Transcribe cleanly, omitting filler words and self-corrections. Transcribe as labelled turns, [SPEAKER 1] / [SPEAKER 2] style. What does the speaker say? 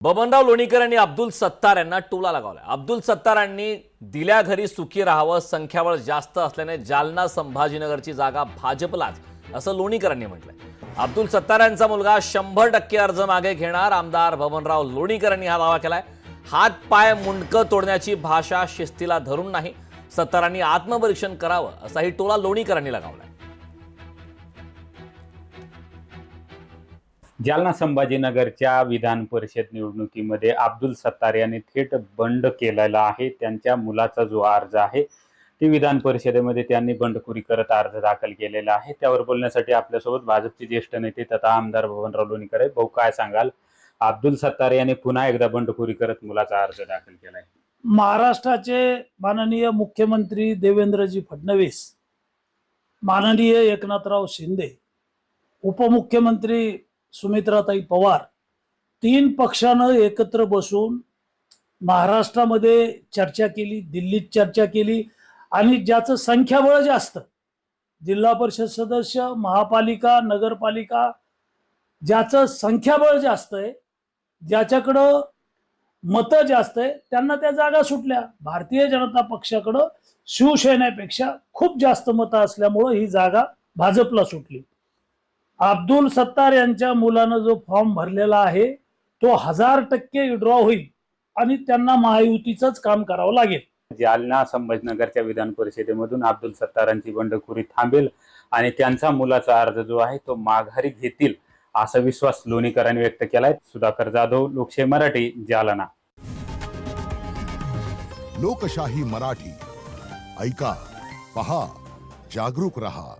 [SPEAKER 1] बबनराव लोणीकर यांनी अब्दुल सत्तार यांना टोला लगावला। अब्दुल सत्तारांनी दिल्या घरी सुखी राहावं, संख्याबळ जास्त असल्याने जालना संभाजीनगरची जागा भाजपलाच, असं लोणीकरांनी म्हटलंय। अब्दुल सत्तार यांचा मुलगा 100% अर्ज मागे घेणार। आमदार बबनराव लोणीकर यांनी हा दावा केलाय। हात पाय मुंडकं तोडण्याची भाषा शिस्तीला धरून नाही, सत्तारांनी आत्मपरीक्षण करावं, असाही टोला लोणीकरांनी लगावलाय।
[SPEAKER 2] जालना संभाजीनगरच्या विधान परिषद निवडणुकीमध्ये अब्दुल सत्तार यांनी थेट बंड केलेला आहे। त्यांच्या मुलाचा जो अर्ज आहे ती विधान परिषदेमध्ये त्यांनी बंडखोरी करत अर्ज दाखल केलेला आहे। त्यावर बोलण्यासाठी आपल्यासोबत भाजपचे ज्येष्ठ नेते तथा आमदार बबनराव लोणीकर आहेत। भाऊ, काय सांगाल? अब्दुल सत्तार यांनी पुन्हा एकदा बंडखोरी करत मुलाचा अर्ज दाखल केलाय।
[SPEAKER 3] महाराष्ट्राचे माननीय मुख्यमंत्री देवेंद्रजी फडणवीस, माननीय एकनाथराव शिंदे, उपमुख्यमंत्री सुमित्राताई पवार, 3 पक्षानं एकत्र बसून महाराष्ट्रामध्ये चर्चा केली, दिल्लीत चर्चा केली आणि ज्याचं संख्याबळ जास्त, जिल्हा परिषद सदस्य, महापालिका, नगरपालिका, ज्याचं संख्याबळ जास्त आहे, ज्याच्याकडं मतं जास्त आहे, त्यांना त्या जागा सुटल्या। भारतीय जनता पक्षाकडं शिवसेनेपेक्षा खूप जास्त मतं असल्यामुळं ही जागा भाजपला सुटली। अब्दुल सत्तार यांच्या मुलानं जो फॉर्म भरलेला आहे तो 1000% विड्रॉ होईल आणि त्यांना महायुतीचंच काम करावं लागेल।
[SPEAKER 2] जालना संभाजीनगरच्या विधान परिषदेमधून अब्दुल सत्तारांची बंडखोरी थांबेल आणि त्यांचा मुलाचा अर्ज जो आहे तो माघारी घेतील, असा विश्वास लोणीकरांनी व्यक्त केलाय। सुधाकर जाधव, लोकशाही मराठी, जालना।
[SPEAKER 4] लोकशाही मराठी, ऐका, पहा, जागरूक रहा।